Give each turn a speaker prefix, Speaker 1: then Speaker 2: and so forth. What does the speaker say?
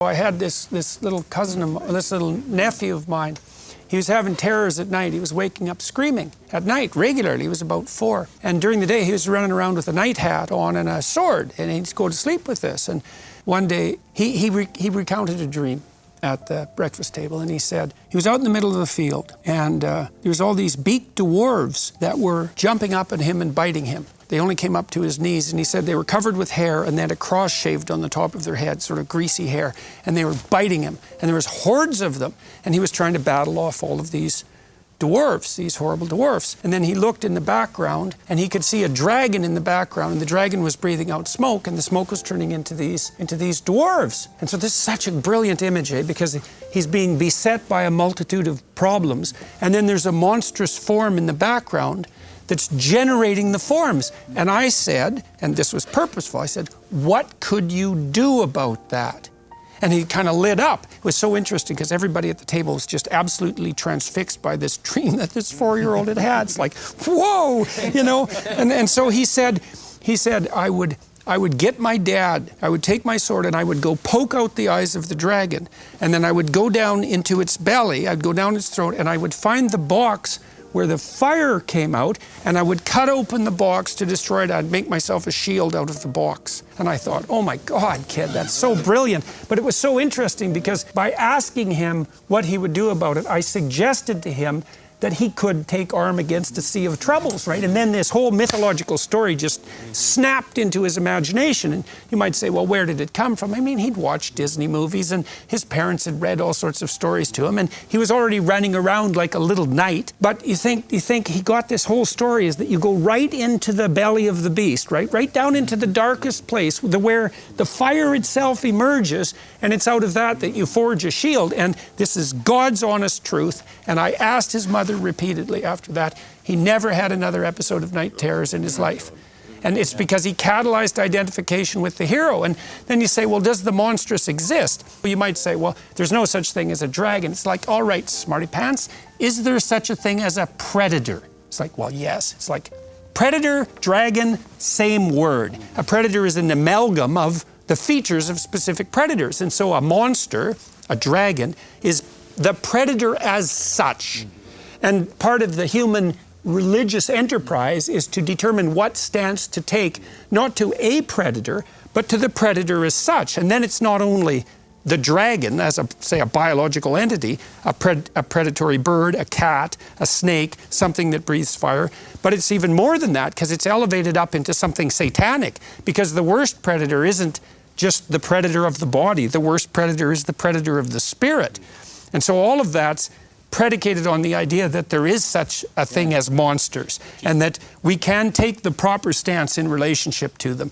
Speaker 1: I had this little cousin, this little nephew of mine. He was having terrors at night. He was waking up screaming at night regularly. He was about 4. And during the day, he was running around with a night hat on and a sword. And he'd go to sleep with this. And one day, he recounted a dream at the breakfast table. And he said he was out in the middle of the field. And there was all these beaked dwarves that were jumping up at him and biting him. They only came up to his knees, and he said they were covered with hair and they had a cross shaved on the top of their head, sort of greasy hair, and they were biting him. And there was hordes of them, and he was trying to battle off all of these dwarfs, these horrible dwarfs. And then he looked in the background, and he could see a dragon in the background, and the dragon was breathing out smoke, and the smoke was turning into these dwarves. And so this is such a brilliant image, because he's being beset by a multitude of problems, and then there's a monstrous form in the background that's generating the forms. And I said, and this was purposeful, I said, what could you do about that? And he kind of lit up. It was so interesting because everybody at the table was just absolutely transfixed by this dream that this 4-year-old had had. It's like, whoa, you know? And so he said, I would get my dad, I would take my sword and I would go poke out the eyes of the dragon. And then I would go down into its belly, I'd go down its throat, and I would find the box where the fire came out, and I would cut open the box to destroy it. I'd make myself a shield out of the box. And I thought, oh my God, kid, that's so brilliant. But it was so interesting because by asking him what he would do about it, I suggested to him that he could take arm against a sea of troubles, right? And then this whole mythological story just snapped into his imagination. And you might say, well, where did it come from? I mean, he'd watched Disney movies and his parents had read all sorts of stories to him, and he was already running around like a little knight. But you think he got this whole story is that you go right into the belly of the beast, right down into the darkest place where the fire itself emerges, and it's out of that you forge a shield. And this is God's honest truth. And I asked his mother repeatedly after that. He never had another episode of night terrors in his life. And it's because he catalyzed identification with the hero. And then you say, well, does the monstrous exist? You might say, well, there's no such thing as a dragon. It's like, all right, smarty pants, is there such a thing as a predator? It's like, well, yes. It's like predator, dragon, same word. A predator is an amalgam of the features of specific predators. And so a monster, a dragon, is the predator as such. And part of the human religious enterprise is to determine what stance to take, not to a predator, but to the predator as such. And then it's not only the dragon as, say, a biological entity, a predatory bird, a cat, a snake, something that breathes fire, but it's even more than that because it's elevated up into something satanic, because the worst predator isn't just the predator of the body. The worst predator is the predator of the spirit. And so all of that's predicated on the idea that there is such a thing as monsters, and that we can take the proper stance in relationship to them.